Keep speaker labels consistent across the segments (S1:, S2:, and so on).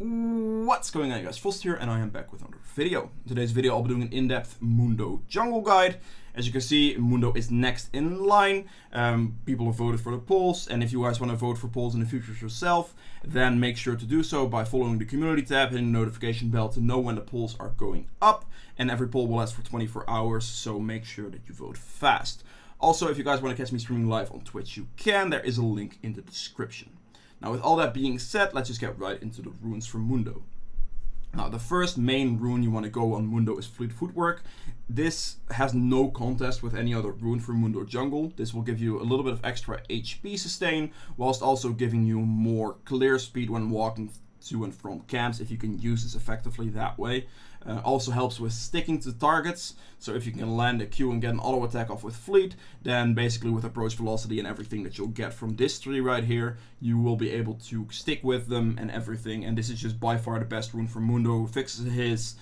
S1: What's going on, guys? Fost here, and I am back with another video. In today's video, I'll be doing an in-depth Mundo Jungle guide. As you can see, Mundo is next in line. People have voted for the polls, and if you guys want to vote for polls in the future yourself, then make sure to do so by following the community tab, hitting the notification bell to know when the polls are going up. And every poll will last for 24 hours, so make sure that you vote fast. Also, if you guys want to catch me streaming live on Twitch, you can. There is a link in the description. Now, with all that being said, let's just get right into the runes for Mundo. Now, the first main rune you want to go on Mundo is Fleet Footwork. This has no contest with any other rune for Mundo Jungle. This will give you a little bit of extra HP sustain, whilst also giving you more clear speed when walking to and from camps, if you can use this effectively that way. Also helps with sticking to targets, so if you can land a Q and get an auto attack off with Fleet, then basically with approach velocity and everything that you'll get from this tree right here, you will be able to stick with them and everything. And this is just by far the best rune for Mundo. Fixes his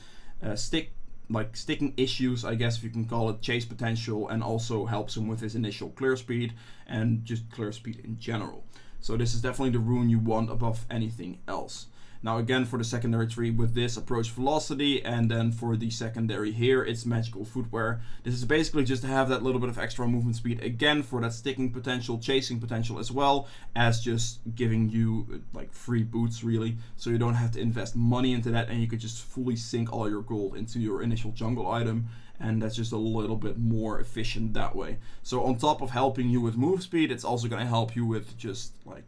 S1: sticking issues, I guess if you can call it, chase potential, and also helps him with his initial clear speed and just clear speed in general. So this is definitely the rune you want above anything else. Now again, for the secondary tree with this, approach velocity, and then for the secondary here, it's magical footwear. This is basically just to have that little bit of extra movement speed again for that sticking potential, chasing potential, as well as just giving you like free boots really, so you don't have to invest money into that, and you could just fully sink all your gold into your initial jungle item, and that's just a little bit more efficient that way. So on top of helping you with move speed, it's also going to help you with just like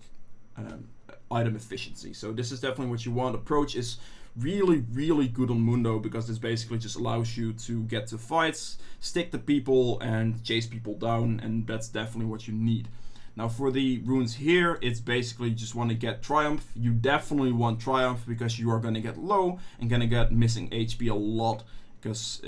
S1: item efficiency. So this is definitely what you want. Approach is really good on Mundo, because this basically just allows you to get to fights, stick to people, and chase people down, and that's definitely what you need. Now for the runes here, it's basically just want to get Triumph. You definitely want Triumph because you are going to get low and going to get missing HP a lot, because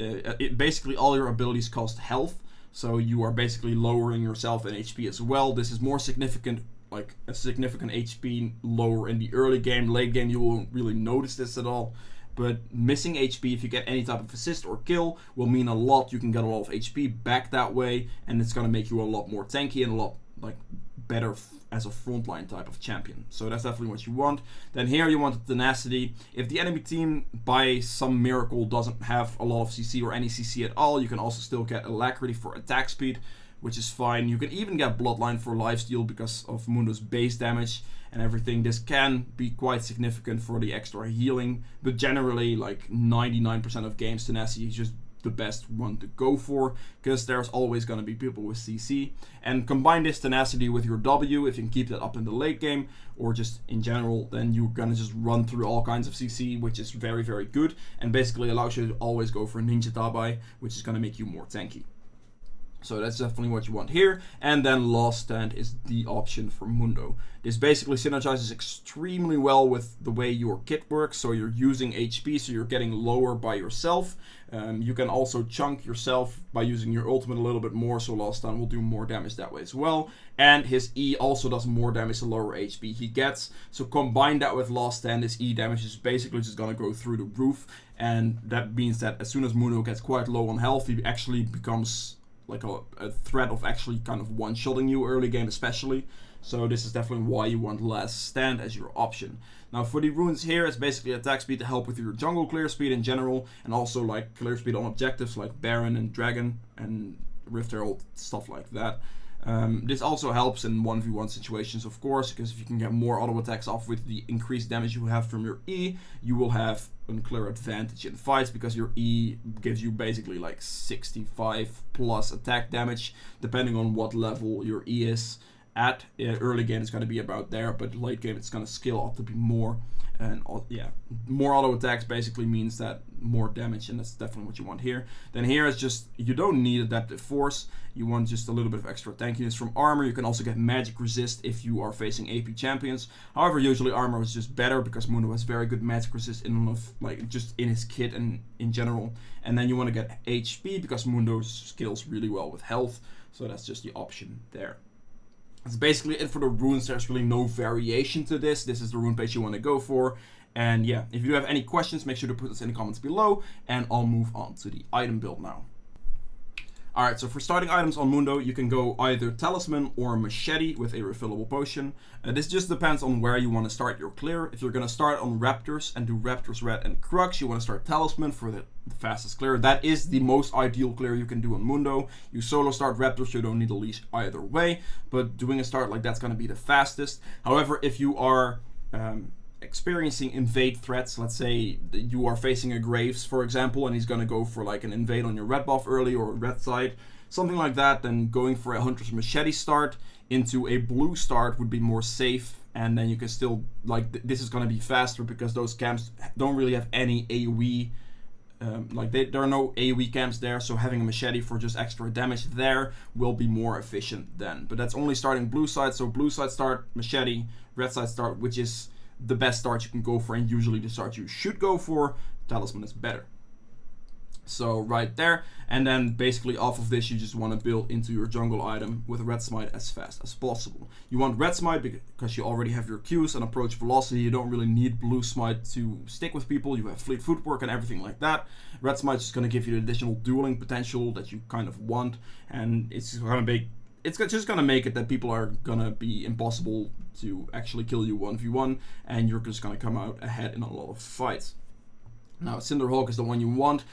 S1: basically all your abilities cost health, so you are basically lowering yourself in HP as well. This is more significant, like a significant HP lower in the early game. Late game you won't really notice this at all, but missing HP, if you get any type of assist or kill, will mean a lot. You can get a lot of HP back that way, and it's going to make you a lot more tanky and a lot like better as a frontline type of champion. So that's definitely what you want. Then here you want tenacity. If the enemy team by some miracle doesn't have a lot of CC or any CC at all, you can also still get alacrity for attack speed, which is fine. You can even get Bloodline for lifesteal because of Mundo's base damage and everything. This can be quite significant for the extra healing, but generally like 99% of games, tenacity is just the best one to go for, because there's always going to be people with CC. And combine this tenacity with your W, if you can keep that up in the late game, or just in general, then you're going to just run through all kinds of CC, which is very good, and basically allows you to always go for Ninja Tabai, which is going to make you more tanky. So that's definitely what you want here. And then Last Stand is the option for Mundo. This basically synergizes extremely well with the way your kit works. So you're using HP, so you're getting lower by yourself. You can also chunk yourself by using your ultimate a little bit more, so Last Stand will do more damage that way as well. And his E also does more damage the lower HP he gets. So combine that with Last Stand, his E damage is basically just going to go through the roof. And that means that as soon as Mundo gets quite low on health, he actually becomes like a threat of actually kind of one-shotting you early game especially. So this is definitely why you want Last Stand as your option. Now for the runes here, it's basically attack speed to help with your jungle clear speed in general, and also like clear speed on objectives like Baron and Dragon and Rift Herald, stuff like that. This also helps in 1v1 situations, of course, because if you can get more auto attacks off with the increased damage you have from your E, you will have a clear advantage in fights, because your E gives you basically like 65 plus attack damage, depending on what level your E is at. Early game it's going to be about there, but late game it's going to scale up to be more. And yeah, more auto attacks basically means that more damage, and that's definitely what you want here. Then here is just, you don't need adaptive force, you want just a little bit of extra tankiness from armor. You can also get magic resist if you are facing AP champions. However, usually armor is just better, because Mundo has very good magic resist in like just in his kit and in general. And then you want to get HP, because Mundo scales really well with health, so that's just the option there. That's basically it for the runes. There's really no variation to this. This is the rune page you want to go for. And yeah, if you have any questions, make sure to put this in the comments below, and I'll move on to the item build now. Alright, so for starting items on Mundo, you can go either Talisman or Machete with a refillable potion. This just depends on where you want to start your clear. If you're going to start on Raptors and do Raptors Red and Crux, you want to start Talisman for the fastest clear. That is the most ideal clear you can do on Mundo. You solo start Raptors, you don't need a leash either way, but doing a start like that's going to be the fastest. However, if you are experiencing invade threats, let's say you are facing a Graves, for example, and he's going to go for like an invade on your red buff early or red side, something like that, then going for a Hunter's Machete start into a blue start would be more safe, and then you can still, like, this is going to be faster because those camps don't really have any AoE, there are no AoE camps there, so having a Machete for just extra damage there will be more efficient then. But that's only starting blue side, so blue side start, Machete, red side start, which is the best start you can go for, and usually the start you should go for. Talisman is better. So right there, and then basically off of this you just want to build into your jungle item with Red Smite as fast as possible. You want Red Smite because you already have your Qs and approach velocity. You don't really need Blue Smite to stick with people. You have fleet footwork and everything like that. Red Smite is just going to give you the additional dueling potential that you kind of want, and it's just gonna make it that people are gonna be impossible to actually kill you 1v1, and you're just gonna come out ahead in a lot of fights. Now, Cinderhawk is the one you want.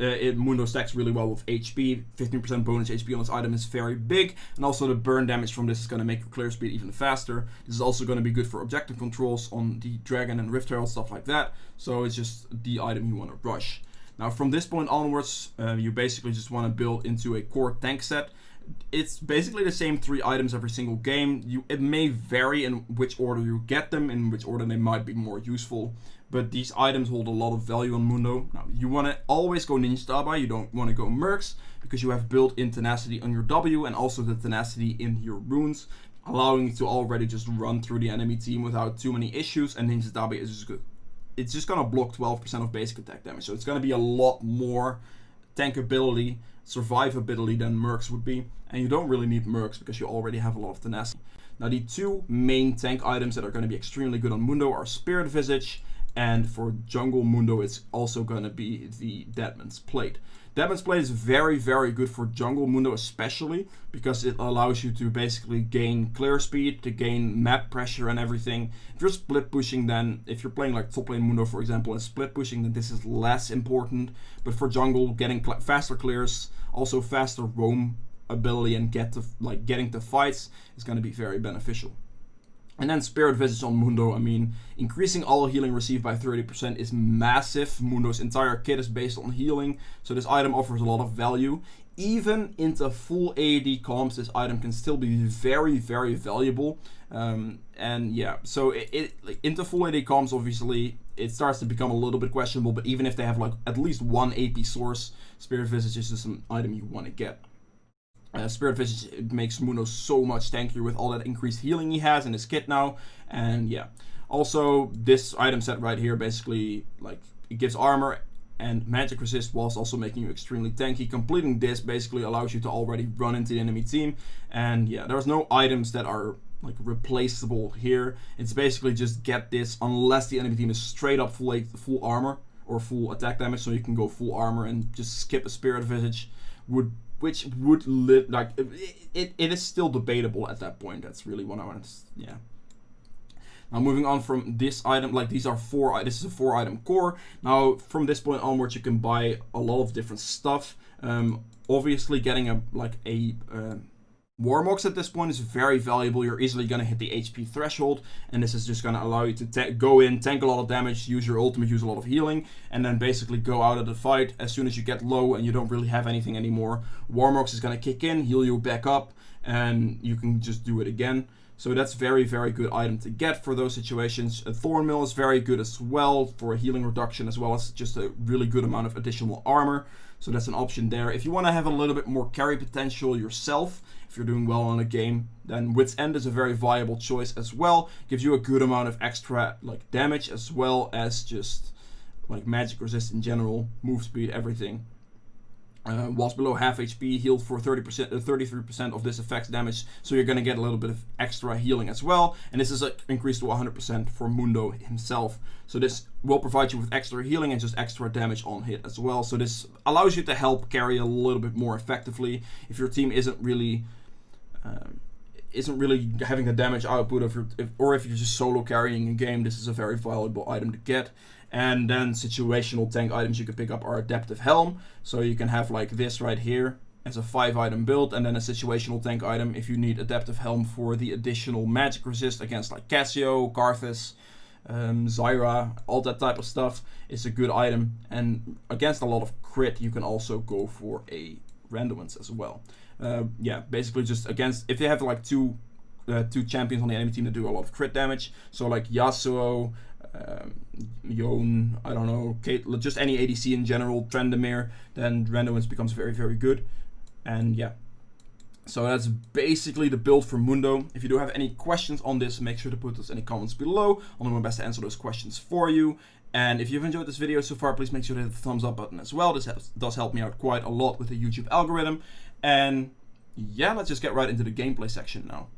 S1: Mundo stacks really well with HP. 15% bonus HP on this item is very big, and also the burn damage from this is gonna make your clear speed even faster. This is also gonna be good for objective controls on the Dragon and Rift Herald, stuff like that. So it's just the item you want to rush. Now, from this point onwards, you basically just want to build into a core tank set. It's basically the same 3 items every single game. It may vary in which order you get them, in which order they might be more useful, but these items hold a lot of value on Mundo. Now, you want to always go Ninja Dabai, you don't want to go Mercs, because you have built-in tenacity on your W and also the tenacity in your runes, allowing you to already just run through the enemy team without too many issues, and Ninja Dabai is just good. It's just going to block 12% of basic attack damage, so it's going to be a lot more tankability, survivability than Mercs would be, and you don't really need Mercs because you already have a lot of tenacity. Now, the 2 main tank items that are going to be extremely good on Mundo are Spirit Visage, and for jungle Mundo it's also going to be the Deadman's Plate. Deadman's Plate is very, very good for jungle Mundo, especially because it allows you to basically gain clear speed, to gain map pressure and everything. If you're split pushing, then if you're playing like top lane Mundo, for example, and split pushing, then this is less important. But for jungle, getting faster clears, also faster roam ability, and getting to fights is going to be very beneficial. And then Spirit Visage on Mundo, I mean, increasing all healing received by 30% is massive. Mundo's entire kit is based on healing, so this item offers a lot of value. Even into full AD comps, this item can still be very, very valuable. And yeah, so into full AD comps, obviously, it starts to become a little bit questionable, but even if they have like at least 1 AP source, Spirit Visage is just an item you want to get. Spirit Visage, it makes Mundo so much tankier with all that increased healing he has in his kit now, and yeah. Also, this item set right here basically, like, it gives armor and magic resist whilst also making you extremely tanky. Completing this basically allows you to already run into the enemy team, and yeah, there's no items that are like replaceable here. It's basically just get this unless the enemy team is straight up full armor or full attack damage, so you can go full armor and just skip a Spirit Visage, which would like it is still debatable at that point. That's really what I want to, yeah. Now, moving on from this item, like this is a 4 item core. Now, from this point onwards, you can buy a lot of different stuff. Obviously, getting a Warmox at this point is very valuable. You're easily going to hit the HP threshold, and this is just going to allow you to go in, tank a lot of damage, use your ultimate, use a lot of healing, and then basically go out of the fight as soon as you get low and you don't really have anything anymore. Warmox is going to kick in, heal you back up, and you can just do it again. So that's very, very good item to get for those situations. A Thornmill is very good as well for a healing reduction, as well as just a really good amount of additional armor. So that's an option there. If you want to have a little bit more carry potential yourself, if you're doing well on a game, then Wit's End is a very viable choice as well. Gives you a good amount of extra like damage, as well as just like magic resist in general, move speed, everything. Was below half HP, healed for 30%, 33% of this effect's damage, so you're gonna get a little bit of extra healing as well. And this is increased to 100% for Mundo himself. So this will provide you with extra healing and just extra damage on hit as well. So this allows you to help carry a little bit more effectively if your team isn't really having the damage output of or if you're just solo carrying a game. This is a very valuable item to get. And then situational tank items you can pick up are Adaptive Helm. So you can have like this right here as a 5-item build, and then a situational tank item if you need Adaptive Helm for the additional magic resist against like Casio, Karthus, Zyra, all that type of stuff is a good item. And against a lot of crit you can also go for a Randomance as well. Yeah, basically just against, if you have like two champions on the enemy team that do a lot of crit damage, so like Yasuo, Yone, I don't know, Kate, just any ADC in general, Trendemir, then Randomance becomes very, very good. And yeah, so that's basically the build for Mundo. If you do have any questions on this, make sure to put those in the comments below. I'll do my best to answer those questions for you. And if you've enjoyed this video so far, please make sure to hit the thumbs up button as well. This does help me out quite a lot with the YouTube algorithm. And yeah, let's just get right into the gameplay section now.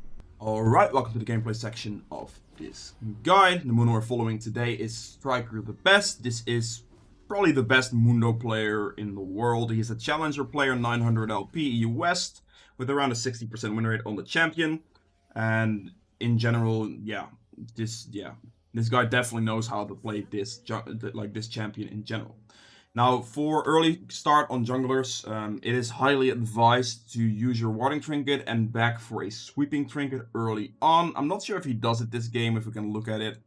S1: Alright, welcome to the gameplay section of this guide. The Mundo we're following today is Striker the Best. This is probably the best Mundo player in the world. He's a challenger player, 900 LP EU West, with around a 60% win rate on the champion. And in general, this guy definitely knows how to play this champion in general. Now, for early start on junglers, it is highly advised to use your warding trinket and back for a sweeping trinket early on. I'm not sure if he does it this game, if we can look at it.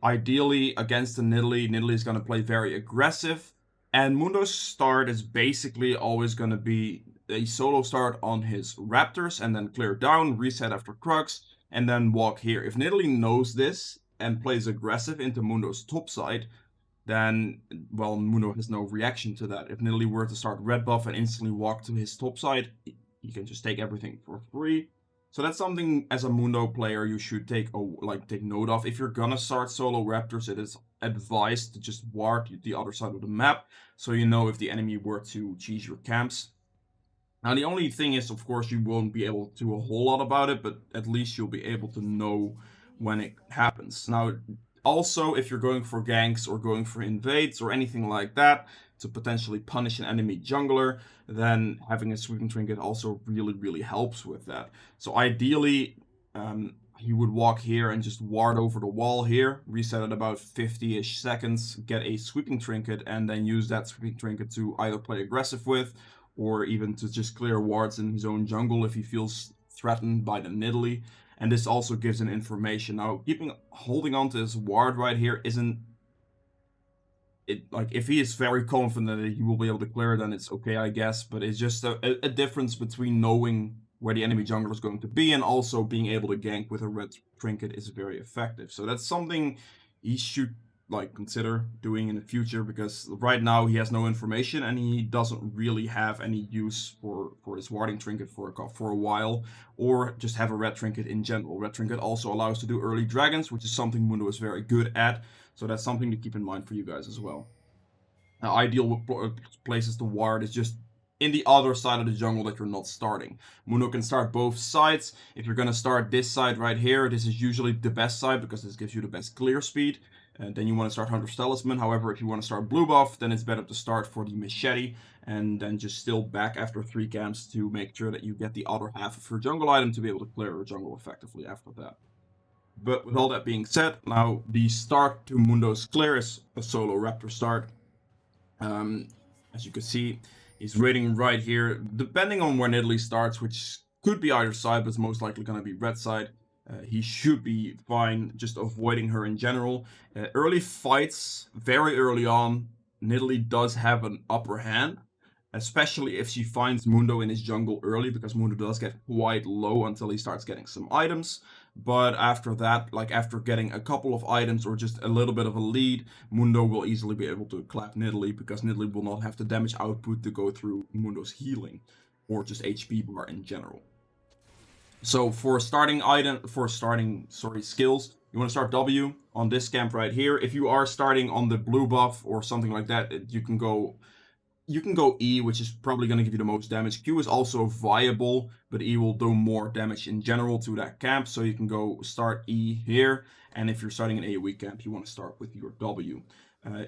S1: Ideally, against the Nidalee is going to play very aggressive. And Mundo's start is basically always going to be a solo start on his Raptors, and then clear down, reset after Crux, and then walk here. If Nidalee knows this and plays aggressive into Mundo's top side, then, well, Mundo has no reaction to that. If Nidalee were to start red buff and instantly walk to his top side, he can just take everything for free. So that's something as a Mundo player you should take note of. If you're gonna start solo Raptors, it is advised to just ward the other side of the map, so you know if the enemy were to cheese your camps. Now the only thing is, of course, you won't be able to do a whole lot about it, but at least you'll be able to know when it happens. Now, also, if you're going for ganks or going for invades or anything like that to potentially punish an enemy jungler, then having a sweeping trinket also really, really helps with that. So ideally, he would walk here and just ward over the wall here, reset at about 50-ish seconds, get a sweeping trinket, and then use that sweeping trinket to either play aggressive with, or even to just clear wards in his own jungle if he feels threatened by the Nidalee. And this also gives an information. Now, holding on to this ward right here isn't it, like, if he is very confident that he will be able to clear it, then it's okay, I guess. But it's just a difference between knowing where the enemy jungler is going to be and also being able to gank with a red trinket is very effective. So that's something he should consider doing in the future, because right now he has no information and he doesn't really have any use for his warding trinket for a while, or just have a red trinket in general. Red trinket also allows to do early dragons, which is something Mundo is very good at, so that's something to keep in mind for you guys as well. Now, ideal places to ward is just in the other side of the jungle that you're not starting. Mundo can start both sides. If you're going to start this side right here, this is usually the best side because this gives you the best clear speed. And then you want to start Hunter's Talisman. However, if you want to start blue buff, then it's better to start for the machete and then just still back after 3 camps to make sure that you get the other half of your jungle item to be able to clear your jungle effectively after that. But with all that being said, now the start to Mundo's clear is a solo Raptor start. As you can see, he's raiding right here, depending on where Nidalee starts, which could be either side, but it's most likely going to be red side. He should be fine just avoiding her in general. Early fights, very early on, Nidalee does have an upper hand, especially if she finds Mundo in his jungle early, because Mundo does get quite low until he starts getting some items. But after that, after getting a couple of items or just a little bit of a lead, Mundo will easily be able to clap Nidalee, because Nidalee will not have the damage output to go through Mundo's healing or just HP bar in general. So for skills, you want to start W on this camp right here. If you are starting on the blue buff or something like that, you can go you can go E, which is probably going to give you the most damage. Q is also viable, but E will do more damage in general to that camp. So you can go start E here. And if you're starting an AoE camp, you want to start with your W.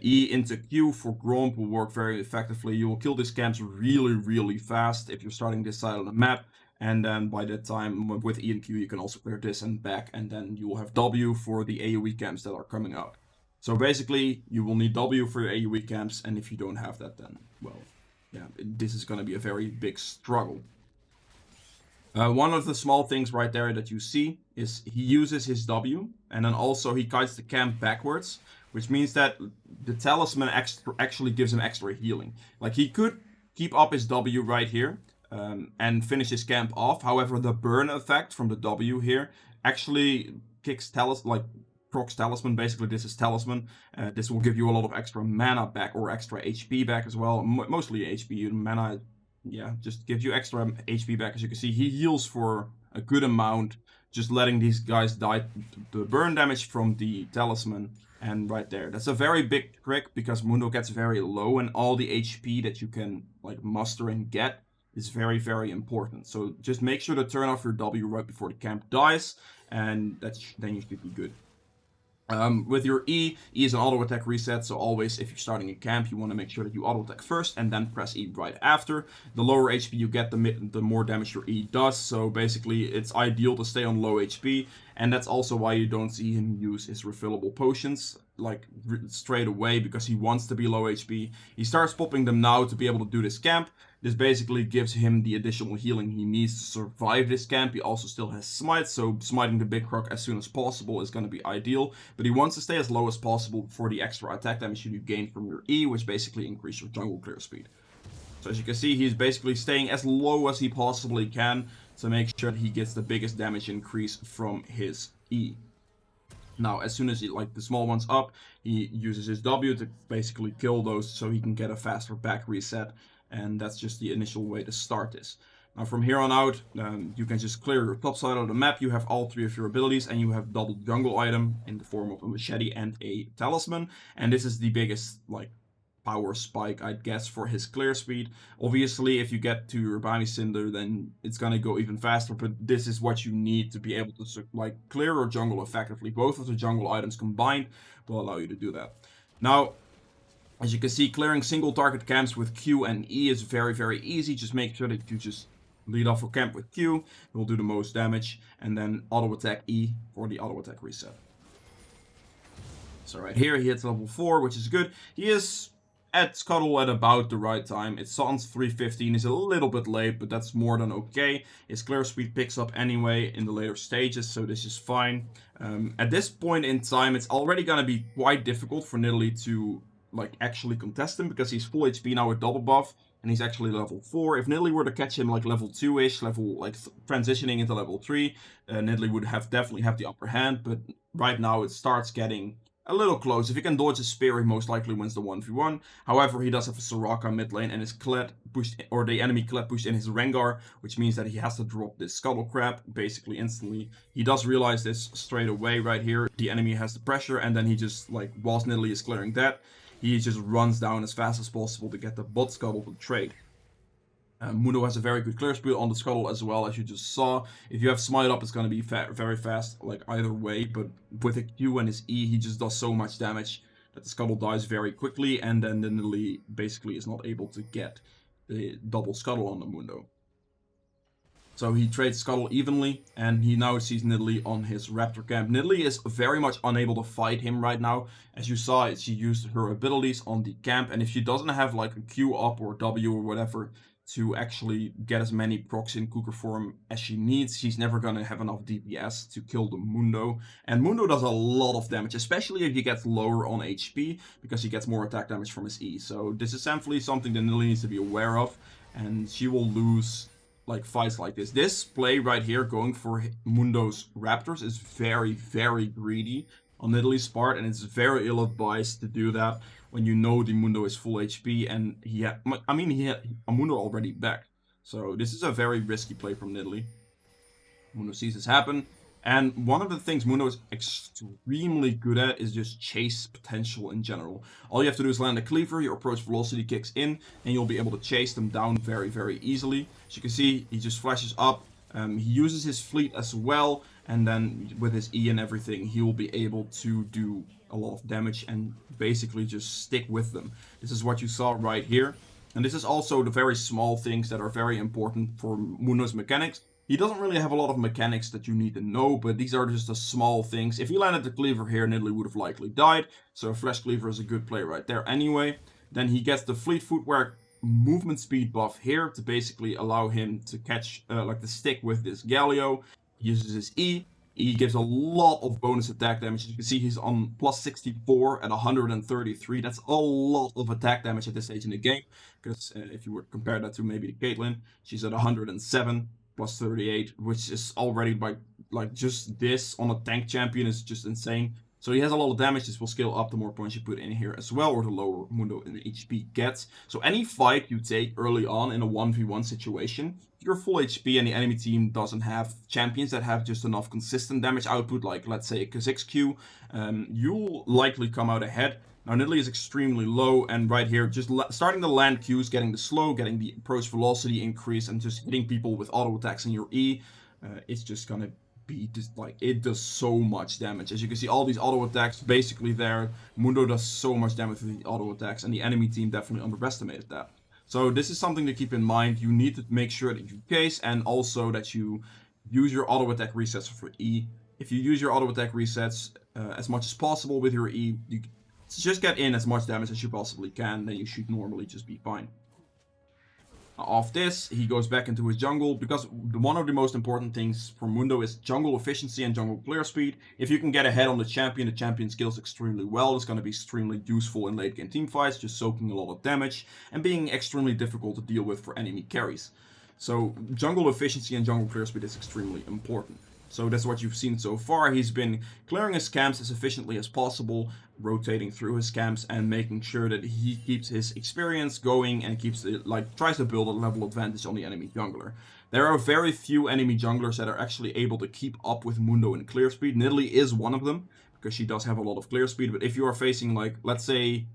S1: E into Q for Gromp will work very effectively. You will kill these camps really, really fast if you're starting this side of the map. And then by that time, with E and Q, you can also clear this and back. And then you will have W for the AoE camps that are coming out. So basically, you will need W for your AoE camps, and if you don't have that, then, well, yeah, this is going to be a very big struggle. One of the small things right there that you see is he uses his W, and then also he kites the camp backwards, which means that the talisman actually gives him extra healing. Like, he could keep up his W right here, and finish his camp off. However, the burn effect from the W here actually kicks procs talisman. Basically, this is talisman. This will give you a lot of extra mana back, or extra HP back as well. Mostly HP. Mana, yeah, just gives you extra HP back. As you can see, he heals for a good amount, just letting these guys die the burn damage from the talisman. And right there, that's a very big trick, because Mundo gets very low, and all the HP that you can like muster and get is very, very important. So just make sure to turn off your W right before the camp dies, and then you should be good. With your E is an auto attack reset, so always if you're starting a camp, you want to make sure that you auto attack first and then press E right after. The lower HP you get, the more damage your E does, so basically it's ideal to stay on low HP, and that's also why you don't see him use his refillable potions like straight away, because he wants to be low HP. He starts popping them now to be able to do this camp. This basically gives him the additional healing he needs to survive this camp. He also still has smite, so smiting the big croc as soon as possible is going to be ideal. But he wants to stay as low as possible for the extra attack damage you gain from your E, which basically increases your jungle clear speed. So as you can see, he's basically staying as low as he possibly can to make sure that he gets the biggest damage increase from his E. Now, as soon as he, like the small one's up, he uses his W to basically kill those so he can get a faster back reset. And that's just the initial way to start this. Now from here on out, you can just clear your top side of the map. You have all three of your abilities, and you have double jungle item in the form of a machete and a talisman. And this is the biggest like power spike, I guess, for his clear speed. Obviously, if you get to your Bami Cinder, then it's gonna go even faster, but this is what you need to be able to like clear your jungle effectively. Both of the jungle items combined will allow you to do that. Now, as you can see, clearing single target camps with Q and E is very, very easy. Just make sure that you just lead off a camp with Q. It will do the most damage. And then auto attack E for the auto attack reset. So right here, he hits level 4, which is good. He is at Scuttle at about the right time. It's Sans 315. He's a little bit late, but that's more than okay. His clear speed picks up anyway in the later stages, so this is fine. At this point in time, it's already going to be quite difficult for Nidalee to like actually contest him, because he's full HP now with double buff, and he's actually level 4. If Nidalee were to catch him like level 2-ish, level like transitioning into level 3, Nidalee would definitely have the upper hand, but right now it starts getting a little close. If he can dodge a spear, he most likely wins the 1v1. However, he does have a Soraka mid lane, and his Kled pushed, or the enemy Kled pushed in his Rengar, which means that he has to drop this Scuttle Crab basically instantly. He does realize this straight away right here. The enemy has the pressure, and then he just, like, whilst Nidalee is clearing that, he just runs down as fast as possible to get the bot Scuttle to trade. Mundo has a very good clear speed on the Scuttle as well, as you just saw. If you have Smite up, it's going to be very fast, like either way. But with a Q and his E, he just does so much damage that the Scuttle dies very quickly. And then the Nidalee basically is not able to get the double Scuttle on the Mundo. So he trades Scuttle evenly, and he now sees Nidalee on his Raptor camp. Nidalee is very much unable to fight him right now. As you saw, she used her abilities on the camp, and if she doesn't have like a Q up or W or whatever to actually get as many procs in Cooker form as she needs, she's never gonna have enough DPS to kill the Mundo. And Mundo does a lot of damage, especially if he gets lower on HP, because he gets more attack damage from his E. So this is simply something that Nidalee needs to be aware of, and she will lose like fights like this. This play right here, going for Mundo's Raptors, is very, very greedy on Nidalee's part, and it's very ill-advised to do that when you know the Mundo is full HP, and he had a Mundo already back. So this is a very risky play from Nidalee. Mundo sees this happen, And one of the things Mundo is extremely good at is just chase potential in general. All you have to do is land a cleaver, your approach velocity kicks in, and you'll be able to chase them down very, very easily. As you can see, he just flashes up. He uses his fleet as well, and then with his E and everything, he will be able to do a lot of damage and basically just stick with them. This is what you saw right here. And this is also the very small things that are very important for Mundo's mechanics. He doesn't really have a lot of mechanics that you need to know, but these are just the small things. If he landed the cleaver here, Nidalee would have likely died. So Flash Cleaver is a good play right there anyway. Then he gets the Fleet Footwear movement speed buff here to basically allow him to catch, like to stick with this Galio. He uses his E. E gives a lot of bonus attack damage. As you can see, he's on plus 64 at 133. That's a lot of attack damage at this stage in the game. Because if you were to compare that to maybe the Caitlyn, she's at 107 plus 38, which is already by like just this on a tank champion is just insane. So he has a lot of damage. This will scale up the more points you put in here as well, or the lower Mundo in the HP gets. So any fight you take early on in a 1v1 situation, if you're full HP and the enemy team doesn't have champions that have just enough consistent damage output, like let's say a Kha'Zix Q, you'll likely come out ahead. Now Nidalee is extremely low, and right here, just starting the land Qs, getting the slow, getting the approach velocity increase, and just hitting people with auto attacks in your E, it's just gonna be just like, it does so much damage. As you can see, all these auto attacks basically there. Mundo does so much damage with the auto attacks, and the enemy team definitely underestimated that. So this is something to keep in mind. You need to make sure that you case, and also that you use your auto attack resets for E. If you use your auto attack resets as much as possible with your E, you just get in as much damage as you possibly can, then you should normally just be fine. Off this, he goes back into his jungle, because one of the most important things for Mundo is jungle efficiency and jungle clear speed. If you can get ahead on the champion skills extremely well, it's going to be extremely useful in late game teamfights, just soaking a lot of damage and being extremely difficult to deal with for enemy carries. So jungle efficiency and jungle clear speed is extremely important. So that's what you've seen so far. He's been clearing his camps as efficiently as possible, rotating through his camps and making sure that he keeps his experience going and keeps it, tries to build a level advantage on the enemy jungler. There are very few enemy junglers that are actually able to keep up with Mundo in clear speed. Nidalee is one of them, because she does have a lot of clear speed. But if you are facing, like, let's say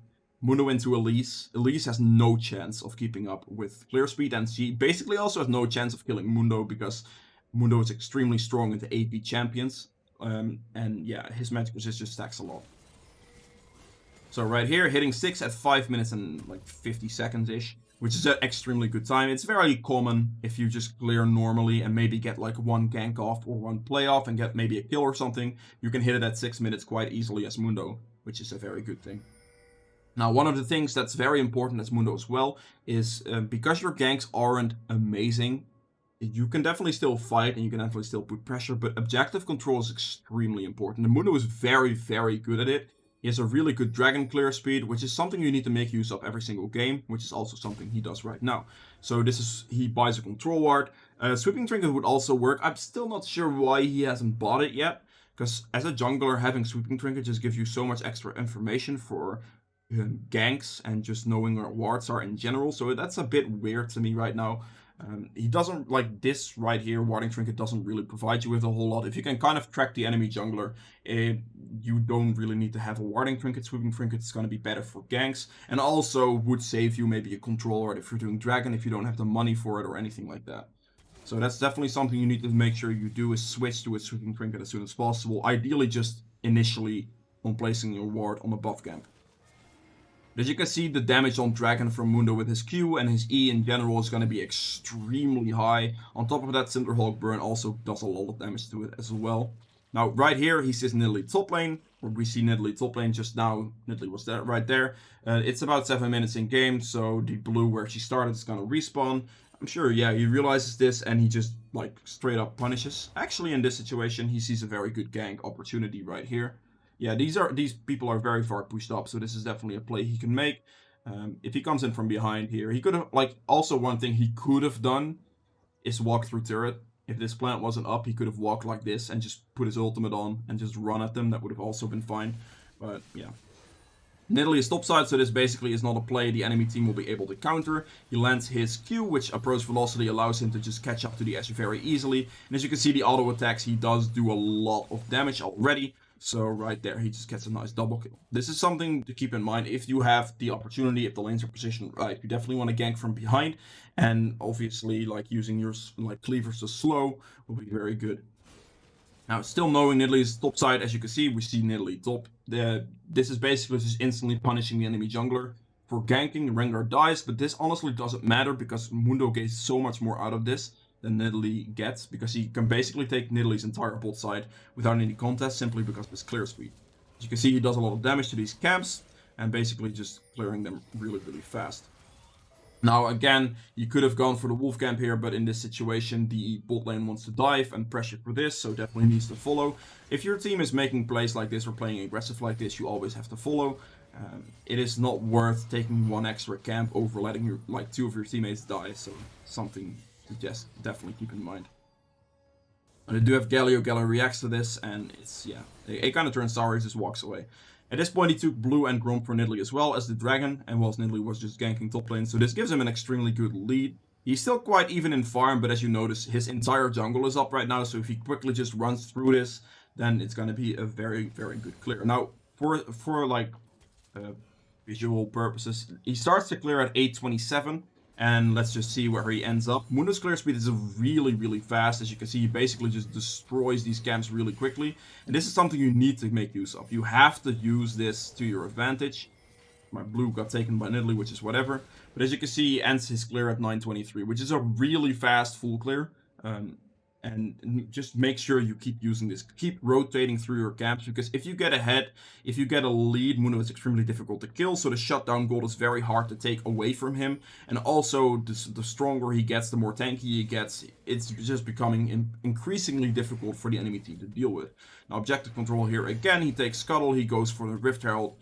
S1: Mundo into Elise, Elise has no chance of keeping up with clear speed, and she basically also has no chance of killing Mundo, because Mundo is extremely strong into AP champions, and yeah, his magic resist just stacks a lot. So right here, hitting 6 at 5 minutes and like 50 seconds-ish, which is an extremely good time. It's very common if you just clear normally and maybe get like one gank off or one play off and get maybe a kill or something, you can hit it at 6 minutes quite easily as Mundo, which is a very good thing. Now, one of the things that's very important as Mundo as well is because your ganks aren't amazing, you can definitely still fight and you can definitely still put pressure, but objective control is extremely important. And Mundo is very, very good at it. He has a really good dragon clear speed, which is something you need to make use of every single game, which is also something he does right now. So this is, he buys a control ward. Sweeping Trinket would also work. I'm still not sure why he hasn't bought it yet, because as a jungler, having Sweeping Trinket just gives you so much extra information for ganks and just knowing where wards are in general. So that's a bit weird to me right now. He doesn't, like this right here, Warding Trinket doesn't really provide you with a whole lot. If you can kind of track the enemy jungler, you don't really need to have a Warding Trinket. Sweeping Trinket is going to be better for ganks, and also would save you maybe a controller if you're doing Dragon, if you don't have the money for it or anything like that. So that's definitely something you need to make sure you do, is switch to a Sweeping Trinket as soon as possible. Ideally just initially on placing your ward on the buff camp. As you can see, the damage on Dragon from Mundo with his Q and his E in general is going to be extremely high. On top of that, Cinderhawk Burn also does a lot of damage to it as well. Now, right here, he sees Nidalee top lane, where we see Nidalee top lane just now. Nidalee was there, right there. It's about 7 minutes in game, so the blue where she started is going to respawn. I'm sure, yeah, he realizes this and he just, like, straight up punishes. Actually, in this situation, he sees a very good gank opportunity right here. Yeah, these people are very far pushed up, so this is definitely a play he can make. If he comes in from behind here, he could have, like, also one thing he could have done is walk through turret. If this plant wasn't up, he could have walked like this and just put his ultimate on and just run at them. That would have also been fine, but yeah. Nidalee is topside, so this basically is not a play the enemy team will be able to counter. He lands his Q, which approach velocity allows him to just catch up to the Asus very easily. And as you can see, the auto attacks, he does do a lot of damage already. So right there, he just gets a nice double kill. This is something to keep in mind if you have the opportunity, if the lanes are positioned right. You definitely want to gank from behind. And obviously, like using your like cleavers to slow will be very good. Now, still knowing Nidalee's top side, as you can see, we see Nidalee top. This is basically just instantly punishing the enemy jungler. For ganking, Rengar dies, but this honestly doesn't matter because Mundo gets so much more out of this than Nidalee gets, because he can basically take Nidalee's entire bot side without any contest, simply because of his clear speed. As you can see, he does a lot of damage to these camps, and basically just clearing them really, really fast. Now, again, you could have gone for the wolf camp here, but in this situation, the bot lane wants to dive and pressure for this, so definitely needs to follow. If your team is making plays like this or playing aggressive like this, you always have to follow. It is not worth taking one extra camp over letting your, like, 2 of your teammates die, so something to just definitely keep in mind. And they do have Galio. Galio reacts to this, and it's, yeah, it kind of turns sour, he just walks away. At this point, he took blue and Grom for Nidalee as well as the dragon, and whilst Nidalee was just ganking top lane, so this gives him an extremely good lead. He's still quite even in farm, but as you notice, his entire jungle is up right now, so if he quickly just runs through this, then it's going to be a very, very good clear. Now, for like visual purposes, he starts to clear at 827, and let's just see where he ends up. Mundo's clear speed is really, really fast. As you can see, he basically just destroys these camps really quickly. And this is something you need to make use of. You have to use this to your advantage. My blue got taken by Nidalee, which is whatever. But as you can see, he ends his clear at 923, which is a really fast full clear. And just make sure you keep using this. Keep rotating through your camps, because if you get ahead, if you get a lead, Mundo is extremely difficult to kill, so the shutdown gold is very hard to take away from him. And also, the stronger he gets, the more tanky he gets, it's just becoming increasingly difficult for the enemy team to deal with. Now, objective control here again, he takes Scuttle, he goes for the Rift Herald.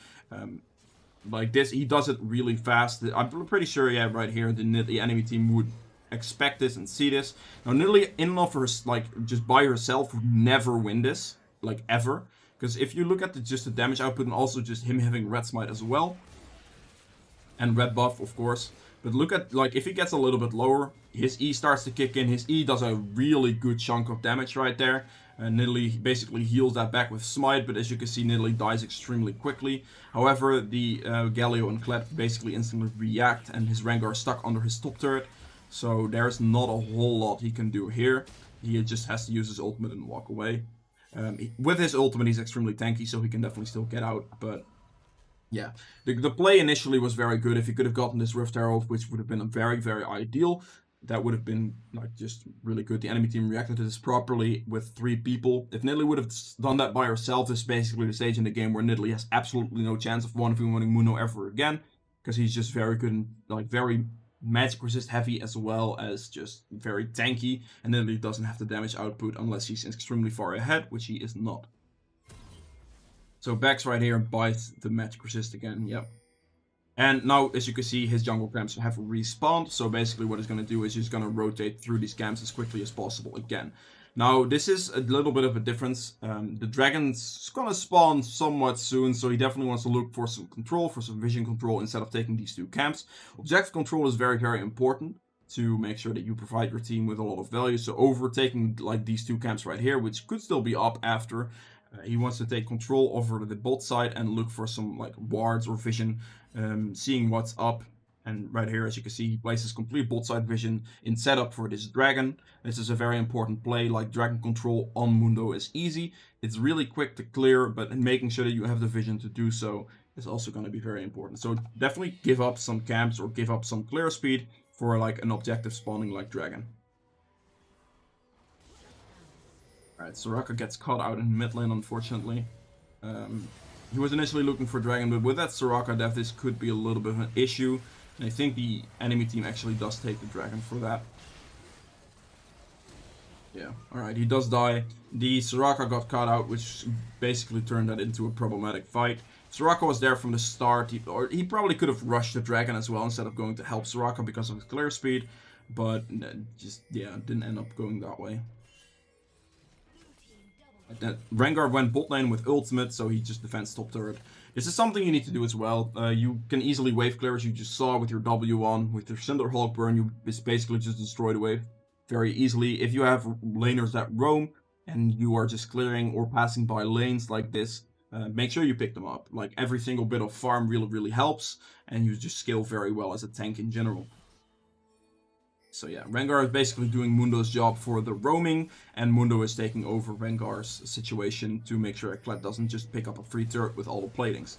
S1: Like this, he does it really fast. I'm pretty sure, yeah, right here, the enemy team would expect this and see this. Now, Nidalee in and of her, like, just by herself would never win this, like, ever. Because if you look at just the damage output and also just him having red smite as well, and red buff, of course. But look at, like, if he gets a little bit lower, his E starts to kick in. His E does a really good chunk of damage right there. And Nidalee basically heals that back with smite, but as you can see, Nidalee dies extremely quickly. However, the Galio and Kled basically instantly react, and his Rengar is stuck under his top turret. So there's not a whole lot he can do here. He just has to use his ultimate and walk away. With his ultimate, he's extremely tanky, so he can definitely still get out. But yeah, the play initially was very good. If he could have gotten this Rift Herald, which would have been a very, very ideal, that would have been like just really good. The enemy team reacted to this properly with 3 people. If Nidalee would have done that by herself, this is basically the stage in the game where Nidalee has absolutely no chance of winning Mundo ever again, because he's just very good and like very magic resist heavy as well as just very tanky, and then he doesn't have the damage output unless he's extremely far ahead, which he is not. So backs right here and bites the magic resist again, yep. And now, as you can see, his jungle camps have respawned, so basically what he's going to do is he's going to rotate through these camps as quickly as possible again. Now, this is a little bit of a difference. The dragon's going to spawn somewhat soon, so he definitely wants to look for some control, for some vision control, instead of taking these 2 camps. Objective control is very, very important to make sure that you provide your team with a lot of value. So overtaking like these 2 camps right here, which could still be up after, he wants to take control over the bot side and look for some like wards or vision, seeing what's up. And right here, as you can see, he places complete bot side vision in setup for this dragon. This is a very important play. Like, dragon control on Mundo is easy. It's really quick to clear, but making sure that you have the vision to do so is also going to be very important. So definitely give up some camps or give up some clear speed for like an objective spawning like dragon. Alright, Soraka gets caught out in mid lane, unfortunately. He was initially looking for dragon, but with that Soraka death, this could be a little bit of an issue. And I think the enemy team actually does take the dragon for that. Yeah, alright, he does die. The Soraka got caught out, which basically turned that into a problematic fight. Soraka was there from the start, or he probably could have rushed the dragon as well instead of going to help Soraka because of his clear speed. But just, yeah, didn't end up going that way. Rengar went bot lane with ultimate, so he just defends top turret. This is something you need to do as well. You can easily wave clear, as you just saw with your W on. With your Cinderhawk burn, you basically just destroy the wave very easily. If you have laners that roam, and you are just clearing or passing by lanes like this, make sure you pick them up. Like, every single bit of farm really helps, and you just scale very well as a tank in general. So yeah, Rengar is basically doing Mundo's job for the roaming, and Mundo is taking over Rengar's situation to make sure that Kled doesn't just pick up a free turret with all the platings.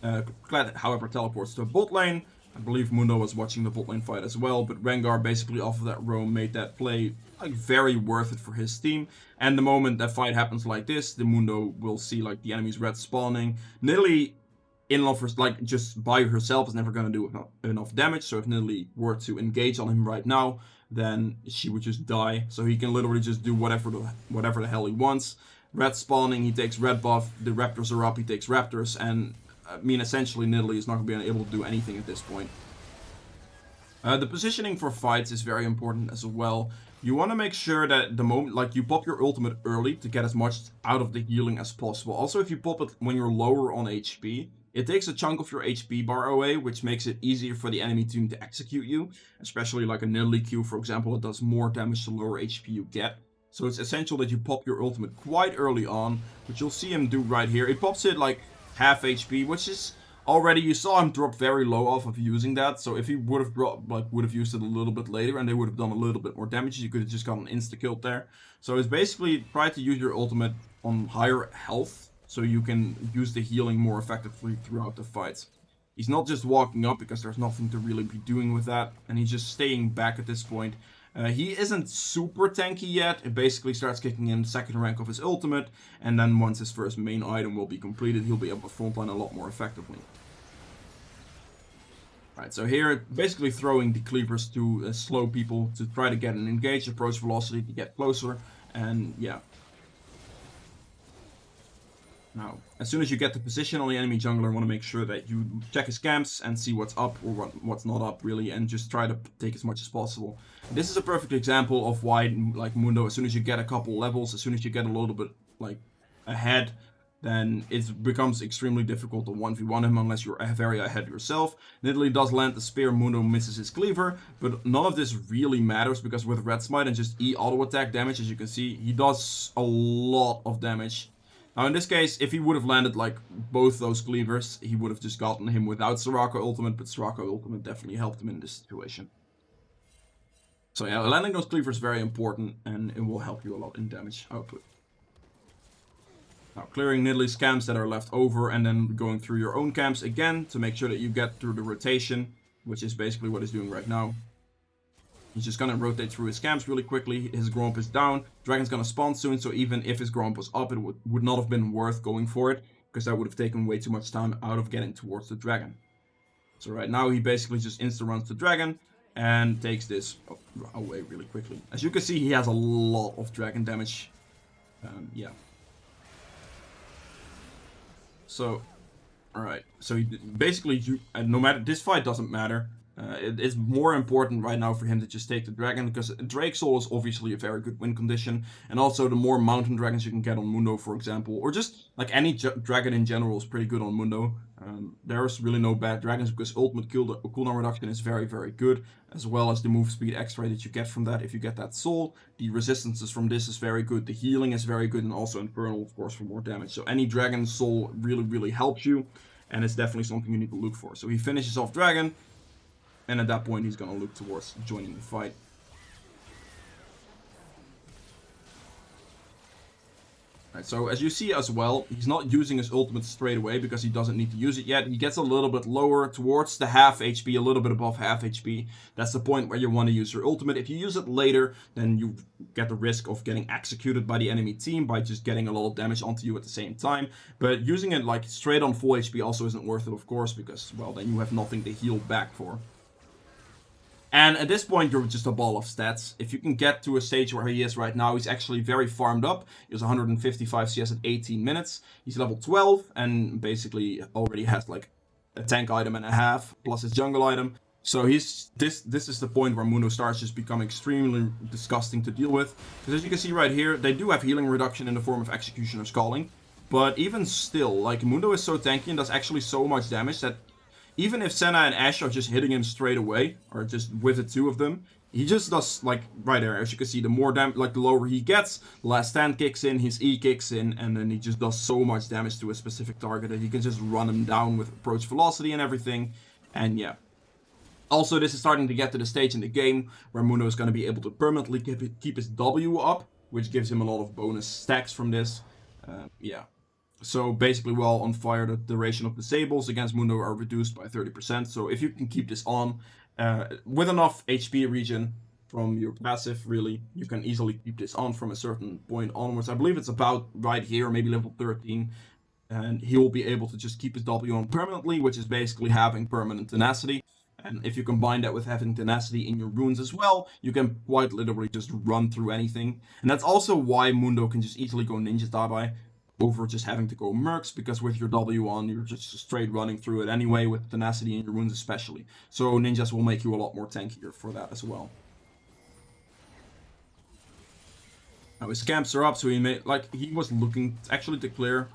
S1: Kled, however, teleports to a bot lane. I believe Mundo was watching the bot lane fight as well, but Rengar basically off of that roam made that play like very worth it for his team. And the moment that fight happens like this, the Mundo will see like the enemy's red spawning. Nidalee in love with, like, just by herself is never going to do enough damage. So if Nidalee were to engage on him right now, then she would just die. So he can literally just do whatever the hell he wants. Red spawning, he takes red buff. The Raptors are up, he takes Raptors. And I mean, essentially Nidalee is not going to be able to do anything at this point. The positioning for fights is very important as well. You want to make sure that the moment, like, you pop your ultimate early to get as much out of the healing as possible. Also, if you pop it when you're lower on HP, it takes a chunk of your HP bar away, which makes it easier for the enemy team to execute you. Especially like a Nidalee Q, for example, it does more damage the lower HP you get. So it's essential that you pop your ultimate quite early on, which you'll see him do right here. It pops it like half HP, which is already, you saw him drop very low off of using that. So if he would have used it a little bit later and they would have done a little bit more damage, you could have just gotten insta-kill there. So it's basically try to use your ultimate on higher health, so you can use the healing more effectively throughout the fights. He's not just walking up because there's nothing to really be doing with that, and he's just staying back at this point. He isn't super tanky yet. It basically starts kicking in second rank of his ultimate, and then once his first main item will be completed, he'll be able to frontline a lot more effectively. Right, so here, basically throwing the cleavers to slow people to try to get an engaged approach velocity to get closer, and yeah. Now, as soon as you get the position on the enemy jungler, want to make sure that you check his camps and see what's up or what's not up, really, and just try to take as much as possible. This is a perfect example of why, like, Mundo, as soon as you get a couple levels, as soon as you get a little bit, like, ahead, then it becomes extremely difficult to 1v1 him unless you're very ahead yourself. Nidalee does land the spear, Mundo misses his cleaver, but none of this really matters because with Red Smite and just E auto attack damage, as you can see, he does a lot of damage. Now in this case, if he would have landed like both those cleavers, he would have just gotten him without Soraka ultimate, but Soraka ultimate definitely helped him in this situation. So yeah, landing those cleavers is very important, and it will help you a lot in damage output. Now clearing Nidalee's camps that are left over, and then going through your own camps again to make sure that you get through the rotation, which is basically what he's doing right now. He's just gonna rotate through his camps really quickly. His Gromp is down. Dragon's gonna spawn soon, so even if his Gromp was up, it would not have been worth going for it, because that would have taken way too much time out of getting towards the dragon. So right now he basically just insta-runs the dragon and takes this away really quickly. As you can see, he has a lot of dragon damage. Yeah. So, alright. So basically, no matter, this fight doesn't matter. It's more important right now for him to just take the dragon, because Drake Soul is obviously a very good win condition, and also the more mountain dragons you can get on Mundo, for example, or just like any dragon in general is pretty good on Mundo. There's really no bad dragons because ultimate cooldown reduction is very, very good, as well as the move speed extra that you get from that if you get that soul. The resistances from this is very good, the healing is very good, and also Infernal, of course, for more damage. So any dragon soul really, really helps you, and it's definitely something you need to look for. So he finishes off dragon. And at that point, he's going to look towards joining the fight. Right, so as you see as well, he's not using his ultimate straight away because he doesn't need to use it yet. He gets a little bit lower towards the half HP, a little bit above half HP. That's the point where you want to use your ultimate. If you use it later, then you get the risk of getting executed by the enemy team by just getting a lot of damage onto you at the same time. But using it like straight on full HP also isn't worth it, of course, because, well, then you have nothing to heal back for. And at this point, you're just a ball of stats. If you can get to a stage where he is right now, he's actually very farmed up. He has 155 CS at 18 minutes. He's level 12 and basically already has like a tank item and a half, plus his jungle item. So this is the point where Mundo starts just becoming extremely disgusting to deal with. Because as you can see right here, they do have healing reduction in the form of Executioner's Calling. But even still, like, Mundo is so tanky and does actually so much damage that even if Senna and Ashe are just hitting him straight away, or just with the two of them, he just does, like, right there, as you can see, the more damage, like, the lower he gets, the last stand kicks in, his E kicks in, and then he just does so much damage to a specific target that he can just run him down with approach velocity and everything, and yeah. Also, this is starting to get to the stage in the game where Mundo is going to be able to permanently keep his W up, which gives him a lot of bonus stacks from this, yeah. So basically, while on fire, the duration of disables against Mundo are reduced by 30%. So if you can keep this on with enough HP regen from your passive, really, you can easily keep this on from a certain point onwards. I believe it's about right here, maybe level 13. And he will be able to just keep his W on permanently, which is basically having permanent tenacity. And if you combine that with having tenacity in your runes as well, you can quite literally just run through anything. And that's also why Mundo can just easily go Ninja Tabai over just having to go mercs, because with your W on, you're just straight running through it anyway, with tenacity in your runes especially. So ninjas will make you a lot more tankier for that as well. Now his camps are up, so he made, like, he was looking actually to clear.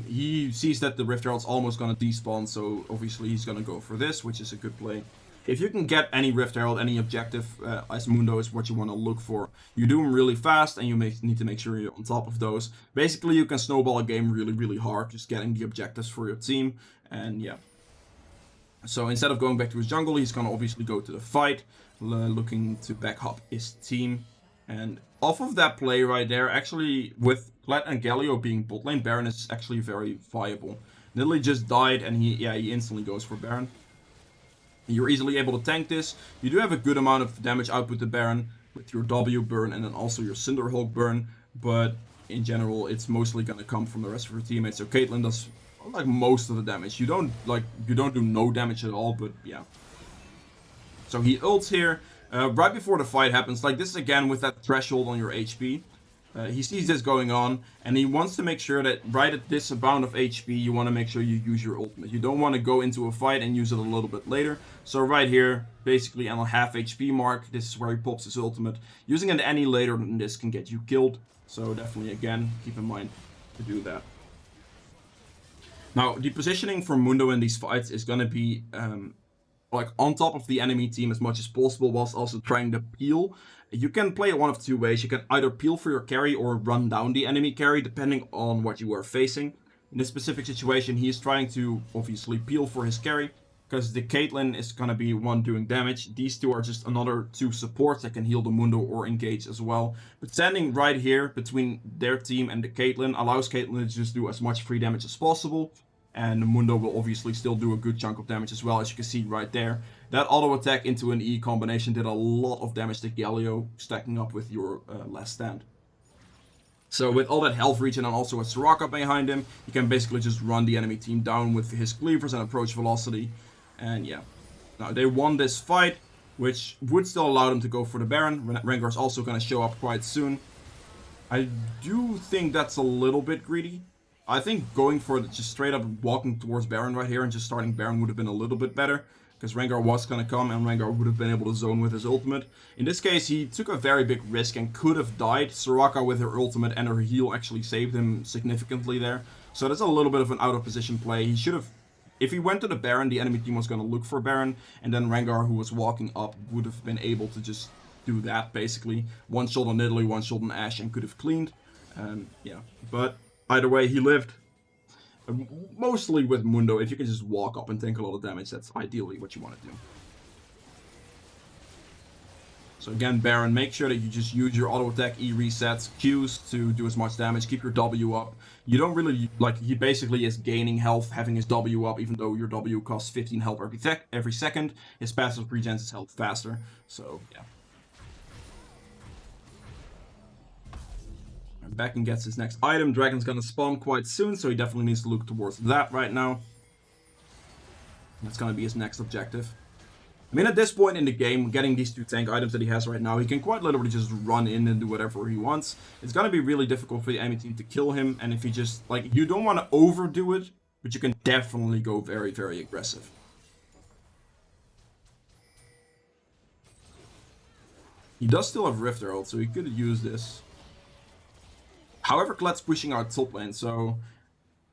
S1: He sees that the Rift Herald's almost gonna despawn, so obviously he's gonna go for this, which is a good play. If you can get any Rift Herald, any objective, as Mundo is what you want to look for. You do them really fast, and you need to make sure you're on top of those. Basically, you can snowball a game really, really hard, just getting the objectives for your team, and yeah. So instead of going back to his jungle, he's gonna obviously go to the fight, looking to back up his team. And off of that play right there, actually, with Plat and Galio being bot lane, Baron is actually very viable. Nidalee just died, and he instantly goes for Baron. You're easily able to tank this. You do have a good amount of damage output to Baron with your W burn and then also your Cinderhulk burn, but in general, it's mostly gonna come from the rest of your teammates. So Caitlyn does like most of the damage. You don't do no damage at all, but yeah. So he ults here right before the fight happens. Like, this is again with that threshold on your HP. He sees this going on, and he wants to make sure that right at this amount of HP, you want to make sure you use your ultimate. You don't want to go into a fight and use it a little bit later. So right here, basically on a half HP mark, this is where he pops his ultimate. Using it any later than this can get you killed. So definitely, again, keep in mind to do that. Now, the positioning for Mundo in these fights is going to be like on top of the enemy team as much as possible, whilst also trying to peel. You can play it one of two ways. You can either peel for your carry or run down the enemy carry, depending on what you are facing. In this specific situation, he is trying to obviously peel for his carry, because the Caitlyn is going to be one doing damage. These two are just another two supports that can heal the Mundo or engage as well. But standing right here between their team and the Caitlyn allows Caitlyn to just do as much free damage as possible. And Mundo will obviously still do a good chunk of damage as well, as you can see right there. That auto attack into an E combination did a lot of damage to Galio, stacking up with your last stand. So with all that health regen and also a Soraka behind him, you can basically just run the enemy team down with his cleavers and approach velocity. And yeah, now they won this fight, which would still allow them to go for the Baron. Rengar's also going to show up quite soon. I do think that's a little bit greedy. I think going for just straight up walking towards Baron right here and just starting Baron would have been a little bit better, because Rengar was going to come and Rengar would have been able to zone with his ultimate. In this case, he took a very big risk and could have died. Soraka with her ultimate and her heal actually saved him significantly there. So that's a little bit of an out of position play. He should have, if he went to the Baron, the enemy team was going to look for Baron, and then Rengar, who was walking up, would have been able to just do that basically. One shot on Nidalee, one shot on Ashe, and could have cleaned. Yeah, but either way, he lived. Mostly with Mundo, if you can just walk up and tank a lot of damage, that's ideally what you want to do. So again, Baron, make sure that you just use your auto attack, E resets, Qs to do as much damage, keep your W up. You don't really, like, he basically is gaining health having his W up, even though your W costs 15 health every second. His passive regens his health faster, so yeah. Back and gets his next item. Dragon's gonna spawn quite soon, so he definitely needs to look towards that right now. That's gonna be his next objective. I mean, at this point in the game, getting these two tank items that he has right now, he can quite literally just run in and do whatever he wants. It's gonna be really difficult for the enemy team to kill him, and if he just, like, you don't want to overdo it, but you can definitely go very, very aggressive. He does still have Rift Herald, so he could use this. However, Klet's pushing out top lane, so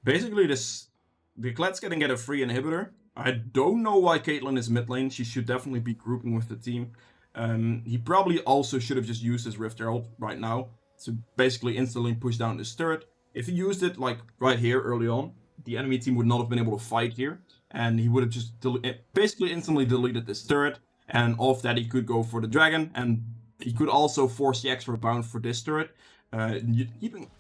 S1: basically the Klet's gonna get a free inhibitor. I don't know why Caitlyn is mid lane. She should definitely be grouping with the team. He probably also should have just used his Rift Herald right now to basically instantly push down this turret. If he used it like right here early on, the enemy team would not have been able to fight here, and he would have just basically instantly deleted this turret, and off that he could go for the dragon, and he could also force the extra bound for this turret. Keeping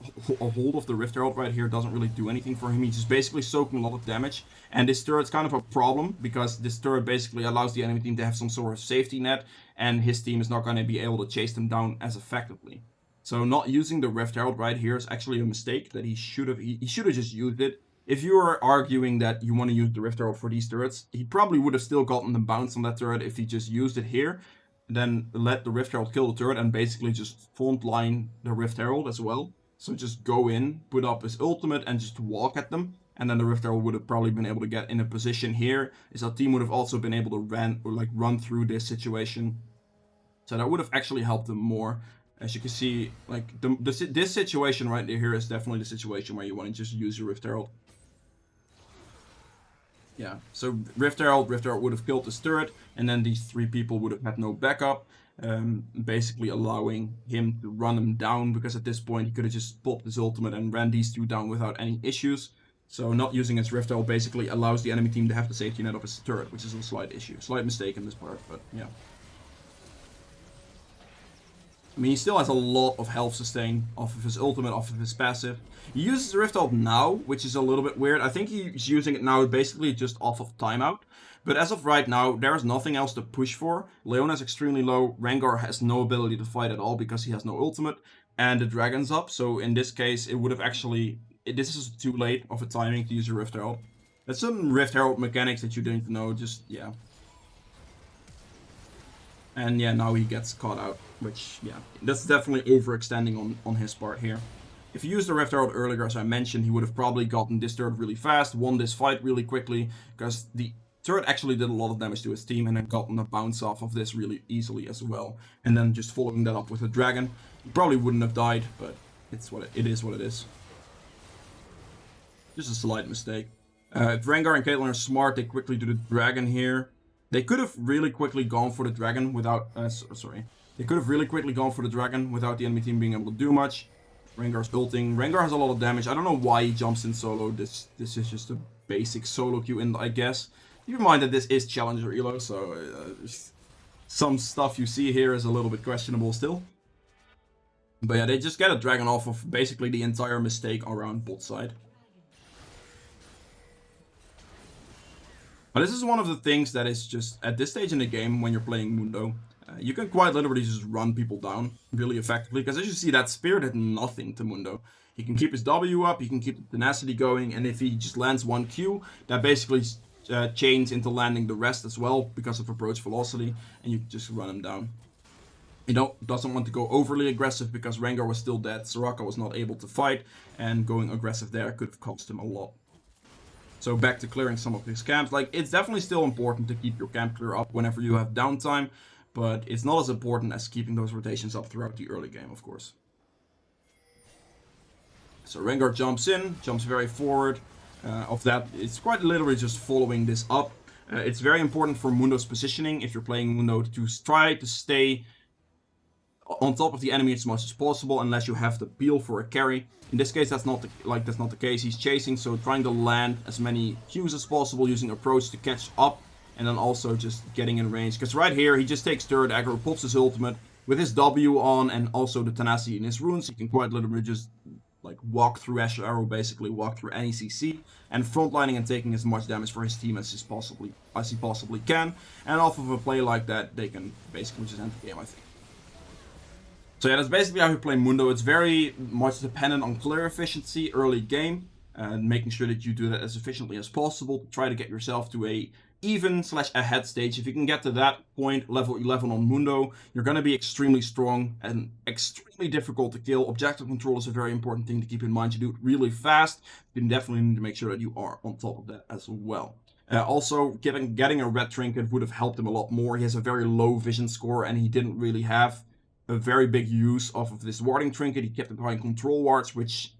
S1: a hold of the Rift Herald right here doesn't really do anything for him. He's just basically soaking a lot of damage, and this turret's kind of a problem because this turret basically allows the enemy team to have some sort of safety net, and his team is not going to be able to chase them down as effectively. So not using the Rift Herald right here is actually a mistake that he should have just used it. If you are arguing that you want to use the Rift Herald for these turrets, he probably would have still gotten the bounce on that turret if he just used it here, then let the Rift Herald kill the turret and basically just front line the Rift Herald as well. So just go in, put up his ultimate and just walk at them. And then the Rift Herald would have probably been able to get in a position here. His team would have also been able to run through this situation. So that would have actually helped them more. As you can see, like this situation right here is definitely the situation where you want to just use your Rift Herald. Yeah, so Rift Herald would have killed this turret, and then these three people would have had no backup, basically allowing him to run them down, because at this point he could have just popped his ultimate and ran these two down without any issues. So not using his Rift Herald basically allows the enemy team to have the safety net of his turret, which is a slight mistake in this part, but yeah. I mean, he still has a lot of health sustain off of his ultimate, off of his passive. He uses Rift Herald now, which is a little bit weird. I think he's using it now basically just off of timeout. But as of right now, there is nothing else to push for. Leona's extremely low. Rengar has no ability to fight at all because he has no ultimate. And the dragon's up. So in this case, it would have actually... This is too late of a timing to use a Rift Herald. That's some Rift Herald mechanics that you didn't know. Just, yeah. And yeah, now he gets caught out, which, yeah, that's definitely overextending on his part here. If he used the Rift Herald earlier, as I mentioned, he would have probably gotten this turret really fast, won this fight really quickly, because the turret actually did a lot of damage to his team, and then gotten a bounce off of this really easily as well. And then just following that up with a dragon. He probably wouldn't have died, but it is what it is. Just a slight mistake. If Rengar and Caitlyn are smart, they quickly do the dragon here. They could have really quickly gone for the dragon without... They could have really quickly gone for the dragon without the enemy team being able to do much. Rengar's ulting. Rengar has a lot of damage. I don't know why he jumps in solo. This is just a basic solo queue in, I guess. Keep in mind that this is Challenger Elo, so... some stuff you see here is a little bit questionable still. But yeah, they just get a dragon off of basically the entire mistake around bot side. But this is one of the things that is just, at this stage in the game, when you're playing Mundo, you can quite literally just run people down really effectively. Because as you see, that spear did nothing to Mundo. He can keep his W up, he can keep the tenacity going, and if he just lands one Q, that basically chains into landing the rest as well, because of approach velocity, and you just run him down. He doesn't want to go overly aggressive, because Rengar was still dead, Soraka was not able to fight, and going aggressive there could have cost him a lot. So back to clearing some of his camps. Like, it's definitely still important to keep your camp clear up whenever you have downtime, but it's not as important as keeping those rotations up throughout the early game, of course. So Rengar jumps in, jumps very forward. Of that, it's quite literally just following this up. It's very important for Mundo's positioning, if you're playing Mundo, to try to stay on top of the enemy as much as possible, unless you have to peel for a carry. In this case, that's not the case. He's chasing, so trying to land as many Qs as possible, using approach to catch up, and then also just getting in range. Because right here, he just takes turret aggro, pops his ultimate with his W on, and also the tenacity in his runes. He can quite literally just like walk through Asher Arrow, basically walk through any CC, and frontlining and taking as much damage for his team as he possibly can. And off of a play like that, they can basically just end the game, I think. So yeah, that's basically how you play Mundo. It's very much dependent on clear efficiency early game, and making sure that you do that as efficiently as possible to try to get yourself to a even/ahead stage. If you can get to that point, level 11 on Mundo, you're going to be extremely strong and extremely difficult to kill. Objective control is a very important thing to keep in mind. You do it really fast. You definitely need to make sure that you are on top of that as well. Also, getting a red trinket would have helped him a lot more. He has a very low vision score, and he didn't really have a very big use of this warding trinket. He kept applying control wards, which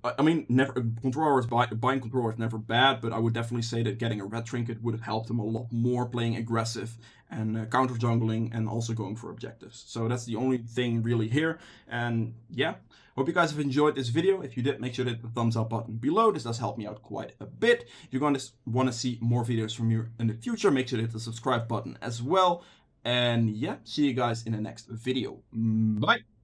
S1: I mean, never buying controller is never bad, but I would definitely say that getting a red trinket would have helped him a lot more playing aggressive and counter jungling and also going for objectives. So that's the only thing really here. And yeah, hope you guys have enjoyed this video. If you did, make sure to hit the thumbs up button below. This does help me out quite a bit. If you're going to want to see more videos from me in the future, make sure to hit the subscribe button as well. And yeah, see you guys in the next video. Bye.